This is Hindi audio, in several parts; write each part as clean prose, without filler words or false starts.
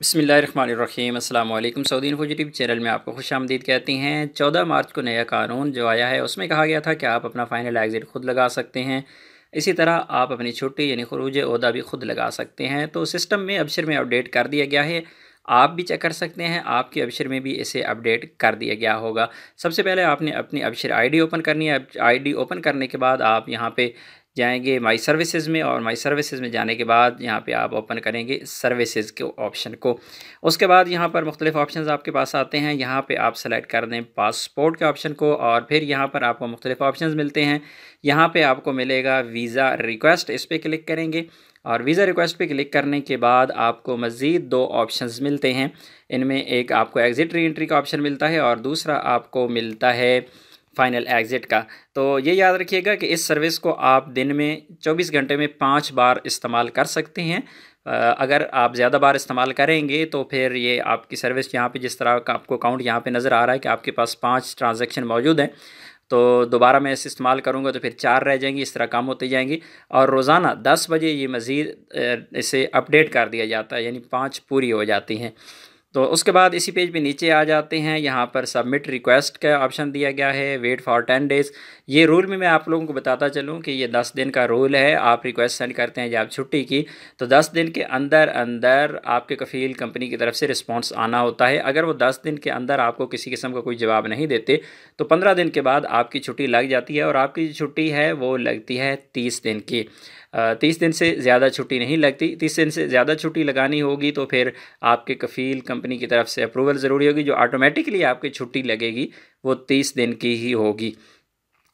बिस्मिल्लाहिर्रहमानिर्रहीम अस्सलाम वालेकुम। सऊदी इन्फो यूट्यूब चैनल में आपको खुशामदीद कहती हैं। 14 मार्च को नया कानून जो आया है उसमें कहा गया था कि आप अपना फ़ाइनल एग्ज़िट खुद लगा सकते हैं। इसी तरह आप अपनी छुट्टी यानी ख़ुरूज ओहदा भी खुद लगा सकते हैं। तो सिस्टम में अबशर में अपडेट कर दिया गया है। आप भी चेक कर सकते हैं, आपके अबशर में भी इसे अपडेट कर दिया गया होगा। सबसे पहले आपने अपनी अबशर आईडी ओपन करनी है। आईडी ओपन करने के बाद आप यहाँ पे जाएंगे माई सर्विसेज़ में, और माई सर्विसेज़ में जाने के बाद यहाँ पे आप ओपन करेंगे सर्विसेज़ के ऑप्शन को। उसके बाद यहाँ पर मुख्तलिफ़ ऑप्शंस आपके पास आते हैं। यहाँ पे आप सेलेक्ट कर दें पासपोर्ट के ऑप्शन को, और फिर यहाँ पर आपको मुख्तलिफ़ ऑप्शंस मिलते हैं। यहाँ पे आपको मिलेगा वीज़ा रिक्वेस्ट, इस पर क्लिक करेंगे और वीज़ा रिक्वेस्ट पे क्लिक करने के बाद आपको मज़ीद दो ऑप्शंस मिलते हैं। इनमें एक आपको एग्ज़िट री एंट्री का ऑप्शन मिलता है और दूसरा आपको मिलता है फ़ाइनल एग्ज़िट का। तो ये याद रखिएगा कि इस सर्विस को आप दिन में 24 घंटे में 5 बार इस्तेमाल कर सकते हैं। अगर आप ज़्यादा बार इस्तेमाल करेंगे तो फिर ये आपकी सर्विस यहाँ पे जिस तरह का आपको अकाउंट यहाँ पे नज़र आ रहा है कि आपके पास 5 ट्रांजैक्शन मौजूद हैं, तो दोबारा मैं इसे इस्तेमाल करूँगा तो फिर 4 रह जाएंगी, इस तरह कम होती जाएंगी। और रोज़ाना 10 बजे ये मज़ीद इसे अपडेट कर दिया जाता है, यानी 5 पूरी हो जाती हैं। तो उसके बाद इसी पेज पे नीचे आ जाते हैं। यहाँ पर सबमिट रिक्वेस्ट का ऑप्शन दिया गया है, वेट फॉर 10 डेज़। ये रूल में मैं आप लोगों को बताता चलूँ कि ये 10 दिन का रूल है। आप रिक्वेस्ट सेंड करते हैं जब छुट्टी की, तो 10 दिन के अंदर अंदर आपके कफ़ील कंपनी की तरफ से रिस्पॉन्स आना होता है। अगर वो 10 दिन के अंदर आपको किसी किस्म का कोई जवाब नहीं देते तो 15 दिन के बाद आपकी छुट्टी लग जाती है, और आपकी जो छुट्टी है वो लगती है 30 दिन की। 30 दिन से ज़्यादा छुट्टी नहीं लगती। 30 दिन से ज़्यादा छुट्टी लगानी होगी तो फिर आपके कफ़ील कंपनी की तरफ से अप्रूवल ज़रूरी होगी। जो ऑटोमेटिकली आपकी छुट्टी लगेगी वो 30 दिन की ही होगी।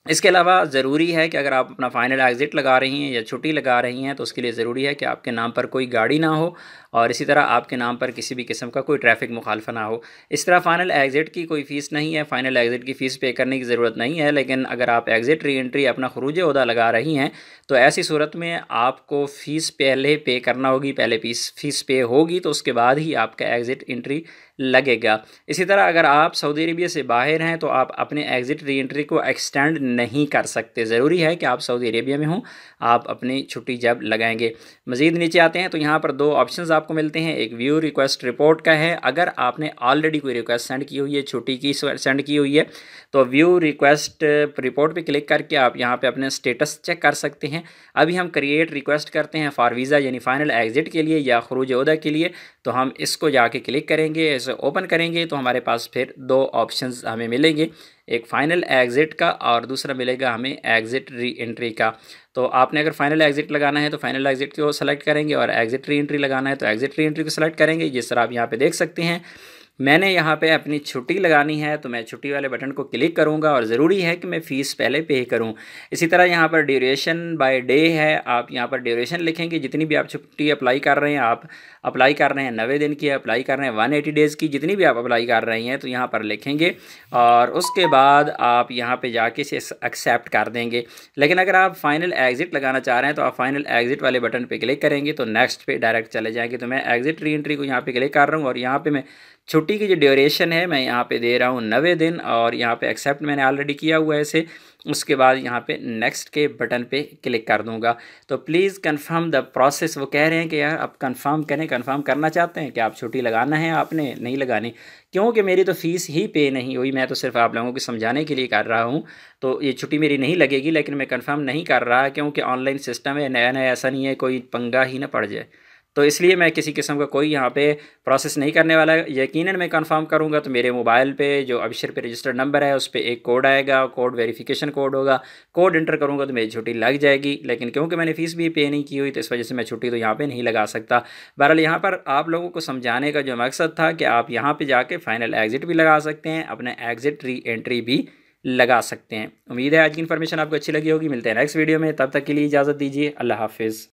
इसके अलावा ज़रूरी है कि अगर आप अपना फ़ाइनल एग्ज़िट लगा रही हैं या छुट्टी लगा रही हैं तो उसके लिए ज़रूरी है कि आपके नाम पर कोई गाड़ी ना हो, और इसी तरह आपके नाम पर किसी भी किस्म का कोई ट्रैफिक मुखालफा ना हो। इस तरह फ़ाइनल एग्ज़िट की कोई फ़ीस नहीं है, फ़ाइनल एग्ज़िट की फ़ीस पे करने की ज़रूरत नहीं है। लेकिन अगर आप एग्ज़िट री एंट्री अपना ख़ुरूज ओहदा लगा रही हैं तो ऐसी सूरत में आपको फ़ीस पहले पे करना होगी। पहले फ़ीस पे होगी तो उसके बाद ही आपका एग्ज़िट एंट्री लगेगा। इसी तरह अगर आप सऊदी अरबिया से बाहर हैं तो आप अपने एग्ज़िट री एंट्री को एक्सटेंड नहीं कर सकते। ज़रूरी है कि आप सऊदी अरेबिया में हों, आप अपनी छुट्टी जब लगाएंगे। मज़ीद नीचे आते हैं तो यहाँ पर दो ऑप्शंस आपको मिलते हैं। एक व्यू रिक्वेस्ट रिपोर्ट का है। अगर आपने ऑलरेडी कोई रिक्वेस्ट सेंड की हुई है, छुट्टी की सेंड की हुई है, तो व्यू रिक्वेस्ट रिपोर्ट पे क्लिक करके आप यहाँ पे अपने स्टेटस चेक कर सकते हैं। अभी हम क्रिएट रिक्वेस्ट करते हैं फॉर वीज़ा यानी फ़ाइनल एग्ज़िट के लिए या ख़ुरूज ओहदा के लिए, तो हम इसको जाके क्लिक करेंगे, इसे ओपन करेंगे तो हमारे पास फिर दो ऑप्शंस हमें मिलेंगे, एक फ़ाइनल एग्ज़िट का और दूसरा मिलेगा हमें एग्ज़िट री एंट्री का। तो आपने अगर फ़ाइनल एग्ज़िट लगाना है तो फ़ाइनल एग्ज़िट को सेलेक्ट करेंगे, और एग्ज़िट री एंट्री लगाना है तो एग्ज़िट री एंट्री को सेलेक्ट करेंगे। जिस तरह आप यहाँ पे देख सकते हैं, मैंने यहाँ पे अपनी छुट्टी लगानी है तो मैं छुट्टी वाले बटन को क्लिक करूँगा, और ज़रूरी है कि मैं फ़ीस पहले पे करूँ। इसी तरह यहाँ पर ड्यूरेशन बाय डे है। आप यहाँ पर ड्यूरेशन लिखेंगे, जितनी भी आप छुट्टी अप्लाई कर रहे हैं, आप अप्लाई कर रहे हैं 90 दिन की, अप्लाई कर रहे हैं 180 डेज़ की, जितनी भी आप अप्लाई कर रही हैं तो यहाँ पर लिखेंगे, और उसके बाद आप यहाँ पे जाके इसे एक्सेप्ट कर देंगे। लेकिन अगर आप फ़ाइनल एग्ज़िट लगाना चाह रहे हैं तो आप फ़ाइनल एग्ज़िट वाले बटन पे क्लिक करेंगे तो नेक्स्ट पे डायरेक्ट चले जाएंगे। तो मैं एग्ज़िट री एंट्री को यहाँ पे क्लिक कर रहा हूँ, और यहाँ पे मैं छुट्टी की जो ड्यूरेशन है मैं यहाँ पे दे रहा हूँ 90 दिन, और यहाँ पे एक्सेप्ट मैंने ऑलरेडी किया हुआ है इसे। उसके बाद यहाँ पे नेक्स्ट के बटन पे क्लिक कर दूँगा। तो प्लीज़ कंफर्म द प्रोसेस। वो कह रहे हैं कि यार आप कंफर्म करें, कंफर्म करना चाहते हैं कि आप छुट्टी लगाना है, आपने नहीं लगानी, क्योंकि मेरी तो फ़ीस ही पे नहीं हुई। मैं तो सिर्फ आप लोगों को समझाने के लिए कर रहा हूँ। तो ये छुट्टी मेरी नहीं लगेगी, लेकिन मैं कंफर्म नहीं कर रहा क्योंकि ऑनलाइन सिस्टम है, नया नया, ऐसा नहीं है कोई पंगा ही ना पड़ जाए। तो इसलिए मैं किसी किस्म का कोई यहाँ पे प्रोसेस नहीं करने वाला है। यकीनन मैं कंफर्म करूँगा तो मेरे मोबाइल पे जो अबशर पे रजिस्टर्ड नंबर है उस पर एक कोड आएगा, कोड वेरिफिकेशन कोड होगा, कोड एंटर करूँगा तो मेरी छुट्टी लग जाएगी। लेकिन क्योंकि मैंने फ़ीस भी पे नहीं की हुई तो इस वजह से मैं छुट्टी तो यहाँ पे नहीं लगा सकता। बहरहाल यहाँ पर आप लोगों को समझाने का जो मकसद था कि आप यहाँ पर जाके फ़ाइनल एग्ज़िट भी लगा सकते हैं, अपने एग्ज़िट री एंट्री भी लगा सकते हैं। उम्मीद है आज की इन्फॉर्मेशन आपको अच्छी लगी होगी। मिलते हैं नेक्स्ट वीडियो में, तब तक के लिए इजाज़त दीजिए। अल्लाह हाफिज़।